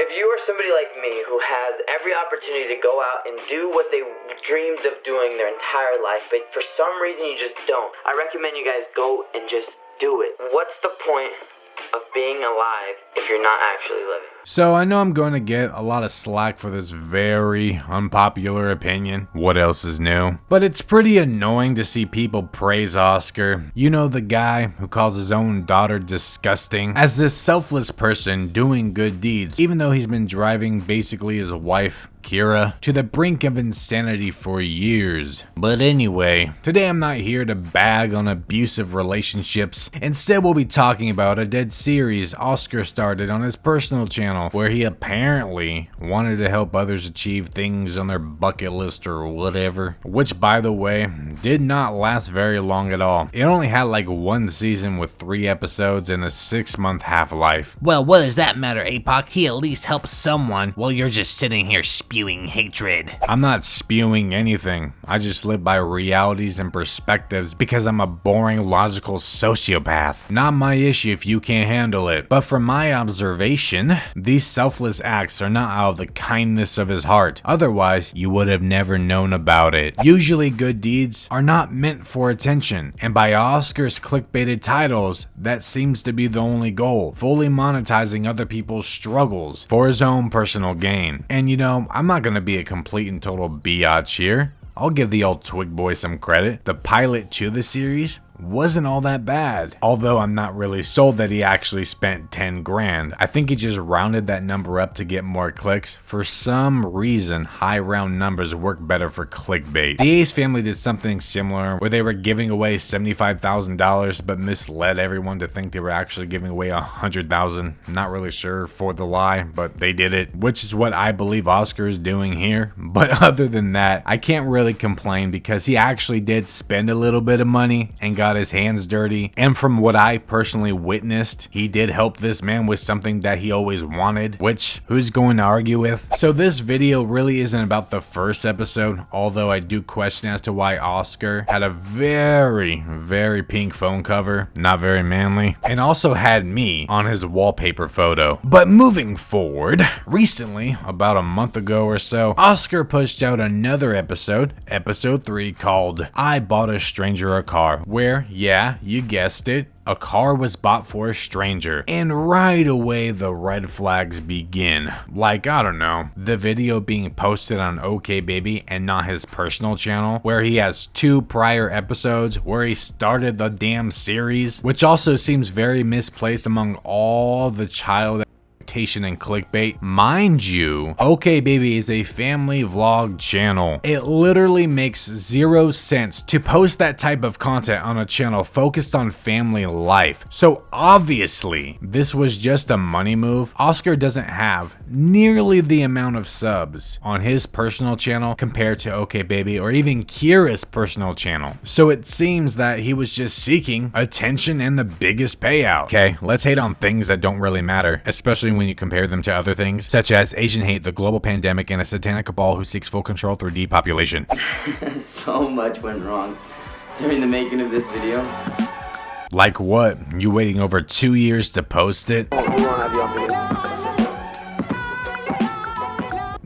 If you are somebody like me who has every opportunity to go out and do what they dreamed of doing their entire life, but for some reason you just don't, I recommend you guys go and just do it. What's the point of being alive if you're not actually living? So I know I'm going to get a lot of slack for this very unpopular opinion. What else is new? But it's pretty annoying to see people praise Oscar. You know, the guy who calls his own daughter disgusting as this selfless person doing good deeds, even though he's been driving basically his wife, Kyra, to the brink of insanity for years. But anyway, today I'm not here to bag on abusive relationships. Instead, we'll be talking about a dead series Oscar started on his personal channel, where he apparently wanted to help others achieve things on their bucket list or whatever, which, by the way, did not last very long at all. It only had like one season with 3 episodes and a 6-month half-life. Well, what does that matter, Apoc? He at least helps someone while you're just sitting here spewing hatred. I'm not spewing anything. I just live by realities and perspectives because I'm a boring, logical sociopath. Not my issue if you can't handle it. But from my observation, these selfless acts are not out of the kindness of his heart. Otherwise, you would have never known about it. Usually good deeds are not meant for attention, and by Oscar's clickbaited titles, that seems to be the only goal, fully monetizing other people's struggles for his own personal gain. And you know, I'm not gonna be a complete and total biatch here. I'll give the old Twig boy some credit. The pilot to the series wasn't all that bad. Although I'm not really sold that he actually spent 10 grand. I think he just rounded that number up to get more clicks. For some reason, high round numbers work better for clickbait. The Ace family did something similar where they were giving away $75,000 but misled everyone to think they were actually giving away $100,000. Not really sure for the lie, but they did it, which is what I believe Oscar is doing here. But other than that, I can't really complain because he actually did spend a little bit of money and got his hands dirty, and from what I personally witnessed, he did help this man with something that he always wanted, which who's going to argue with? So this video really isn't about the first episode, although I do question as to why Oscar had a very pink phone cover, not very manly, and also had me on his wallpaper photo. But moving forward, recently, about a month ago or so, Oscar pushed out another episode 3, called I Bought a Stranger a Car, where, yeah, you guessed it, a car was bought for a stranger, and right away the red flags begin. Like, I don't know, the video being posted on okbaby and not his personal channel, where he has 2 prior episodes where he started the damn series, which also seems very misplaced among all the child and clickbait. Mind you, okbaby is a family vlog channel. It literally makes 0 sense to post that type of content on a channel focused on family life. So obviously, this was just a money move. Oscar doesn't have nearly the amount of subs on his personal channel compared to okbaby or even Kyra's personal channel. So it seems that he was just seeking attention and the biggest payout. Okay, let's hate on things that don't really matter, especially when you compare them to other things, such as Asian hate, the global pandemic, and a satanic cabal who seeks full control through depopulation. So much went wrong during the making of this video. Like what? You waiting over 2 years to post it?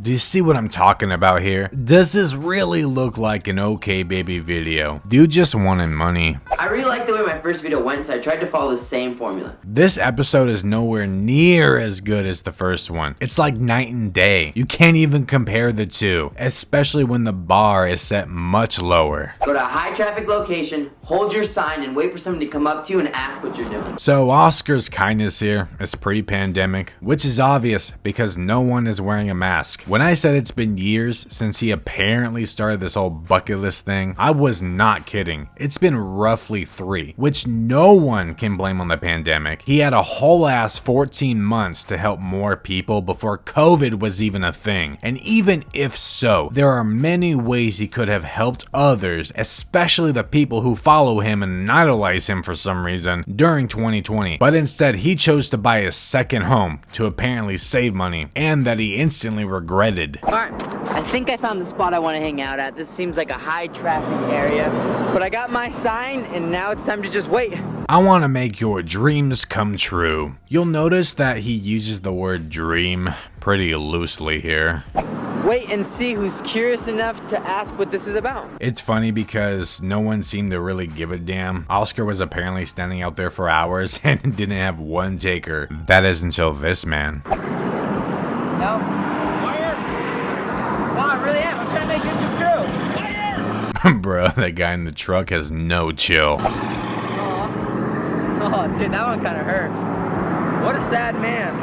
Do you see what I'm talking about here? Does this really look like an okbaby video? Dude just wanted money. I really like the way my first video went, so I tried to follow the same formula. This episode is nowhere near as good as the first one. It's like night and day. You can't even compare the two, especially when the bar is set much lower. Go to a high traffic location, hold your sign, and wait for someone to come up to you and ask what you're doing. So Oscar's kindness here is pre-pandemic, which is obvious because no one is wearing a mask. When I said it's been years since he apparently started this whole bucket list thing, I was not kidding. It's been roughly 3, which no one can blame on the pandemic. He had a whole ass 14 months to help more people before COVID was even a thing. And even if so, there are many ways he could have helped others, especially the people who follow him and idolize him for some reason during 2020. But instead, he chose to buy a second home to apparently save money, and that he instantly regretted. Alright, I think I found the spot I want to hang out at. This seems like a high traffic area, but I got my sign and now it's time to just wait. I want to make your dreams come true. You'll notice that he uses the word dream pretty loosely here. Wait and see who's curious enough to ask what this is about. It's funny because no one seemed to really give a damn. Oscar was apparently standing out there for hours and didn't have one taker. That is until this man. No? Fire! No, I really am. I'm trying to make your dream true. Fire! Bro, that guy in the truck has no chill. Oh, dude, that one kind of hurt. What a sad man.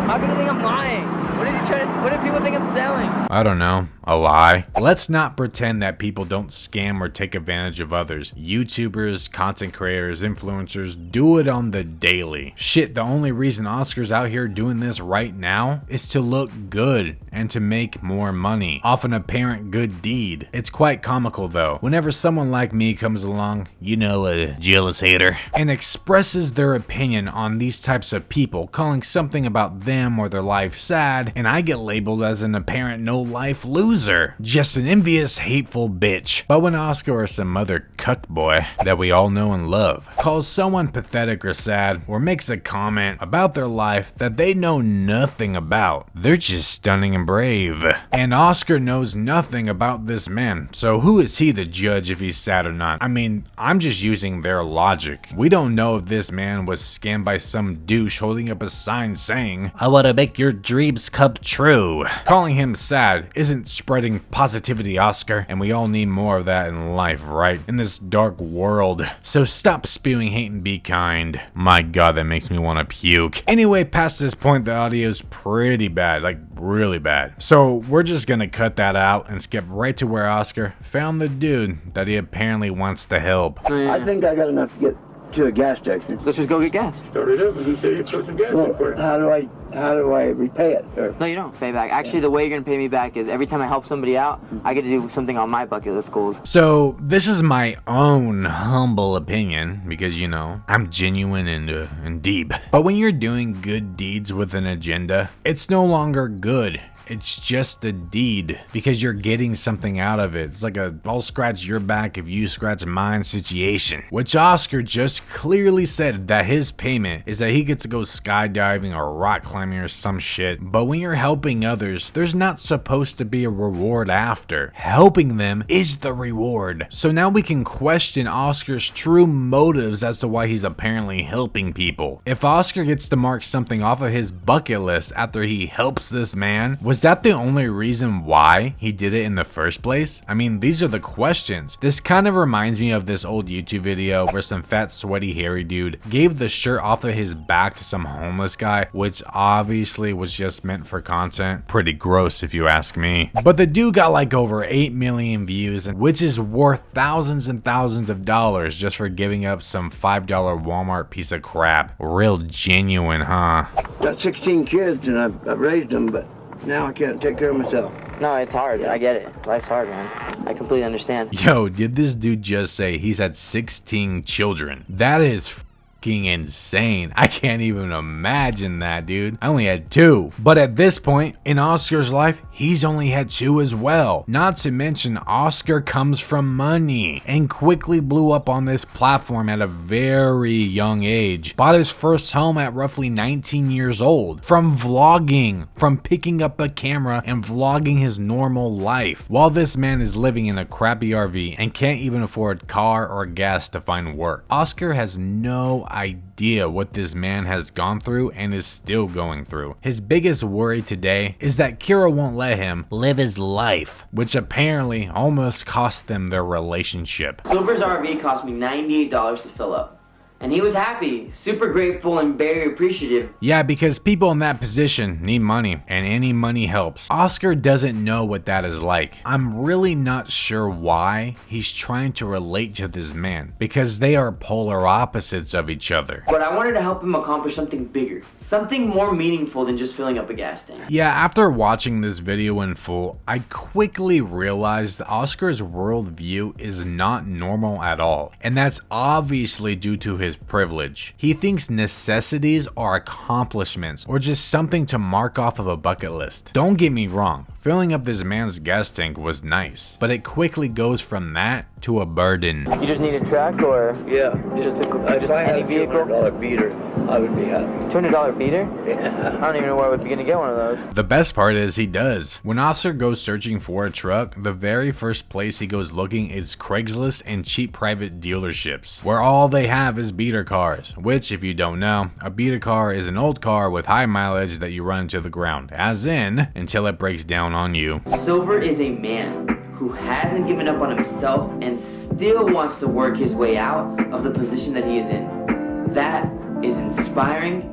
How can you think I'm lying? What is he trying to? What do people think I'm selling? I don't know. A lie? Let's not pretend that people don't scam or take advantage of others. YouTubers, content creators, influencers do it on the daily. Shit, the only reason Oscar's out here doing this right now is to look good and to make more money off an apparent good deed. It's quite comical though. Whenever someone like me comes along, you know, a jealous hater, and expresses their opinion on these types of people, calling something about them or their life sad, and I get labeled as an apparent no-life loser. Just an envious, hateful bitch. But when Oscar or some other cuck boy that we all know and love calls someone pathetic or sad, or makes a comment about their life that they know nothing about, they're just stunning and brave. And Oscar knows nothing about this man, so who is he to judge if he's sad or not? I mean, I'm just using their logic. We don't know if this man was scammed by some douche holding up a sign saying, I want to make your dreams come true. Calling him sad isn't spreading positivity, Oscar, and we all need more of that in life, right? In this dark world. So stop spewing hate and be kind. My god, that makes me want to puke. Anyway, past this point, the audio's pretty bad, like really bad. So we're just gonna cut that out and skip right to where Oscar found the dude that he apparently wants to help. I think I got enough to get to a gas station. Let's just go get gas. Start it up and you say you put some gas in for it. How do I repay it? Or? No, you don't pay back. Actually, the way you're gonna pay me back is every time I help somebody out, I get to do something on my bucket list goals. So this is my own humble opinion because, you know, I'm genuine and deep. But when you're doing good deeds with an agenda, it's no longer good. It's just a deed because you're getting something out of it. It's like a I'll scratch your back if you scratch mine situation, which Oscar just clearly said that his payment is that he gets to go skydiving or rock climbing or some shit. But when you're helping others, there's not supposed to be a reward after. Helping them is the reward. So now we can question Oscar's true motives as to why he's apparently helping people. If Oscar gets to mark something off of his bucket list after he helps this man, was that the only reason why he did it in the first place? I mean, these are the questions. This kind of reminds me of this old YouTube video where some fat, sweaty, hairy dude gave the shirt off of his back to some homeless guy, which obviously was just meant for content. Pretty gross if you ask me. But the dude got like over 8 million views, which is worth thousands and thousands of dollars just for giving up some $5 Walmart piece of crap. Real genuine, huh? Got 16 kids and I've raised them, but now I can't take care of myself. No, it's hard. I get it. Life's hard, man. I completely understand. Yo, did this dude just say he's had 16 children? That is fucking insane. I can't even imagine that, dude. I only had 2. But at this point in Oscar's life, he's only had 2 as well. Not to mention, Oscar comes from money and quickly blew up on this platform at a very young age. Bought his first home at roughly 19 years old. From vlogging, from picking up a camera and vlogging his normal life. While this man is living in a crappy RV and can't even afford car or gas to find work. Oscar has no idea what this man has gone through and is still going through. His biggest worry today is that Kyra won't let him live his life, which apparently almost cost them their relationship. Silver's RV cost me $98 to fill up. And he was happy, super grateful, and very appreciative. Yeah, because people in that position need money, and any money helps. Oscar doesn't know what that is like. I'm really not sure why he's trying to relate to this man, because they are polar opposites of each other. But I wanted to help him accomplish something bigger, something more meaningful than just filling up a gas tank. Yeah, after watching this video in full, I quickly realized that Oscar's worldview is not normal at all, and that's obviously due to his privilege. He thinks necessities are accomplishments or just something to mark off of a bucket list. Don't get me wrong, filling up this man's gas tank was nice, but it quickly goes from that to a burden. You just need a truck, or Yeah. just If I had any a vehicle? $200 beater, I would be happy. $200 beater? Yeah. I don't even know where we'd be gonna get one of those. The best part is he does. When Oscar goes searching for a truck, the very first place he goes looking is Craigslist and cheap private dealerships, where all they have is beater cars, which, if you don't know, a beater car is an old car with high mileage that you run to the ground, as in, until it breaks down on you. Silver is a man who hasn't given up on himself and still wants to work his way out of the position that he is in. That is inspiring,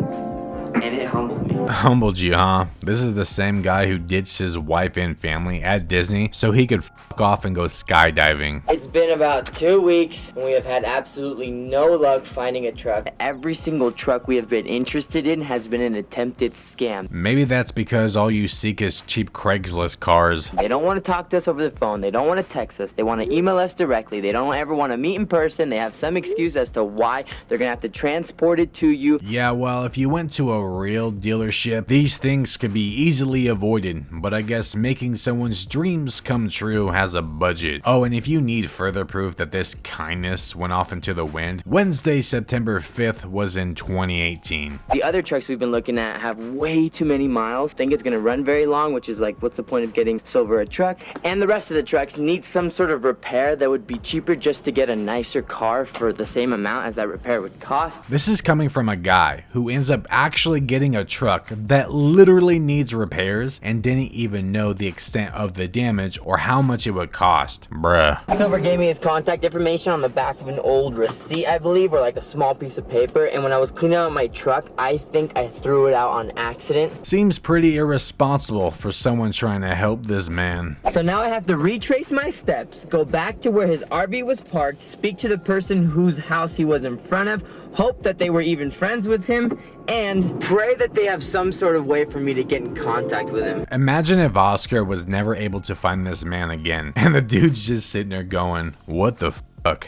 and it humbled me. Humbled you, huh? This is the same guy who ditched his wife and family at Disney so he could fuck off and go skydiving. It's been about 2 weeks, and we have had absolutely no luck finding a truck. Every single truck we have been interested in has been an attempted scam. Maybe that's because all you seek is cheap Craigslist cars. They don't want to talk to us over the phone. They don't want to text us. They want to email us directly. They don't ever want to meet in person. They have some excuse as to why they're going to have to transport it to you. Yeah, well, if you went to a real dealership, these things could be easily avoided, but I guess making someone's dreams come true has a budget. Oh, and if you need further proof that this kindness went off into the wind, Wednesday, September 5th was in 2018. The other trucks we've been looking at have way too many miles. Think it's going to run very long, which is like, what's the point of getting Silver a truck? And the rest of the trucks need some sort of repair that would be cheaper just to get a nicer car for the same amount as that repair would cost. This is coming from a guy who ends up actually getting a truck that literally needs repairs and didn't even know the extent of the damage or how much it would cost. Bruh. Silver gave me his contact information on the back of an old receipt, I believe, or like a small piece of paper. And when I was cleaning out my truck, I think I threw it out on accident. Seems pretty irresponsible for someone trying to help this man. So now I have to retrace my steps, go back to where his RV was parked, speak to the person whose house he was in front of, hope that they were even friends with him, and pray that they have some sort of way for me to get in contact with him. Imagine if Oscar was never able to find this man again, and the dude's just sitting there going, what the fuck?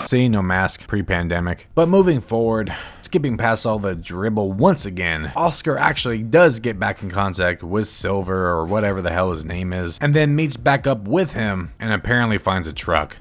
See, no mask, pre-pandemic. But moving forward, skipping past all the dribble once again, Oscar actually does get back in contact with Silver, or whatever the hell his name is, and then meets back up with him, and apparently finds a truck.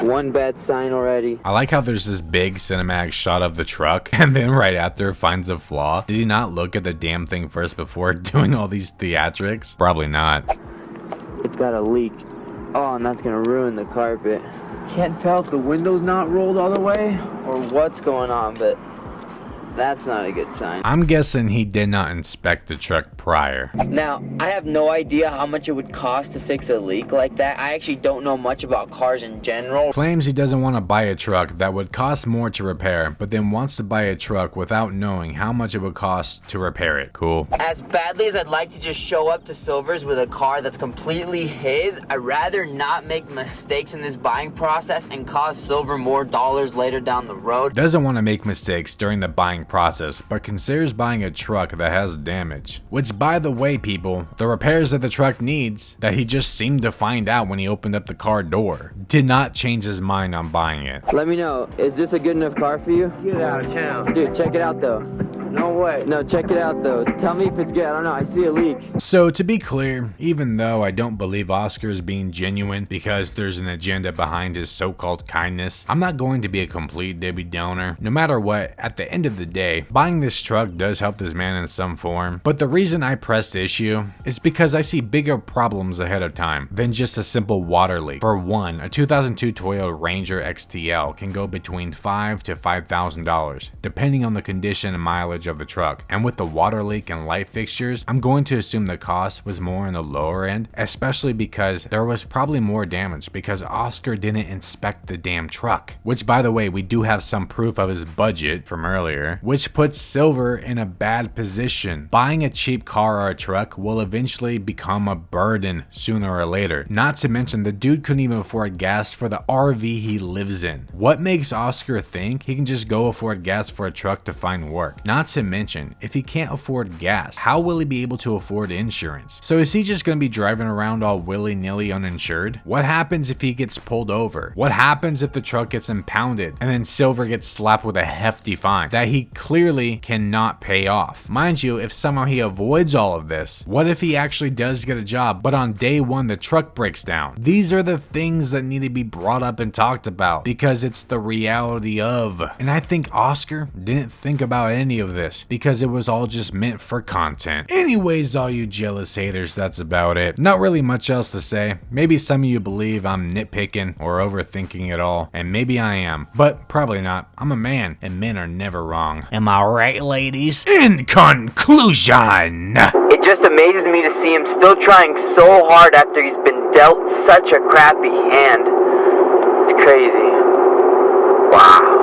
One bad sign already. I like how there's this big cinematic shot of the truck, and then right after finds a flaw. Did he not look at the damn thing first before doing all these theatrics? Probably not. It's got a leak. Oh, and that's gonna ruin the carpet. Can't tell if the window's not rolled all the way or what's going on, but that's not a good sign. I'm guessing he did not inspect the truck prior. Now, I have no idea how much it would cost to fix a leak like that. I actually don't know much about cars in general. Claims he doesn't want to buy a truck that would cost more to repair, but then wants to buy a truck without knowing how much it would cost to repair it. Cool. As badly as I'd like to just show up to Silver's with a car that's completely his, I'd rather not make mistakes in this buying process and cost Silver more dollars later down the road. Doesn't want to make mistakes during the buying process, but considers buying a truck that has damage. Which, by the way, people, the repairs that the truck needs, that he just seemed to find out when he opened up the car door, did not change his mind on buying it. Let me know, is this a good enough car for you? Get out of town. Dude, check it out though. No way. No, check it out though. Tell me if it's good. I don't know, I see a leak. So, to be clear, even though I don't believe Oscar is being genuine because there's an agenda behind his so-called kindness, I'm not going to be a complete Debbie Downer. No matter what, at the end of the day, buying this truck does help this man in some form. But the reason I press the issue is because I see bigger problems ahead of time than just a simple water leak. For one, a 2002 Toyota Ranger XTL can go between $5,000 to $5,000, depending on the condition and mileage of the truck. And with the water leak and light fixtures, I'm going to assume the cost was more on the lower end, especially because there was probably more damage because Oscar didn't inspect the damn truck. Which, by the way, we do have some proof of his budget from earlier, which puts Silver in a bad position. Buying a cheap car or a truck will eventually become a burden sooner or later. Not to mention the dude couldn't even afford gas for the RV he lives in. What makes Oscar think he can just go afford gas for a truck to find work? Not to mention, if he can't afford gas, how will he be able to afford insurance? So is he just going to be driving around all willy-nilly uninsured? What happens if he gets pulled over? What happens if the truck gets impounded and then Silver gets slapped with a hefty fine that he clearly cannot pay off? Mind you, if somehow he avoids all of this, what if he actually does get a job, but on day one the truck breaks down? These are the things that need to be brought up and talked about because it's the reality of. And I think Oscar didn't think about any of this because it was all just meant for content. Anyways, all you jealous haters, that's about it. Not really much else to say. Maybe some of you believe I'm nitpicking or overthinking it all, and maybe I am, but probably not. I'm a man, and men are never wrong. Am I right, ladies? In conclusion, It just amazes me to see him still trying so hard after he's been dealt such a crappy hand. It's crazy. Wow.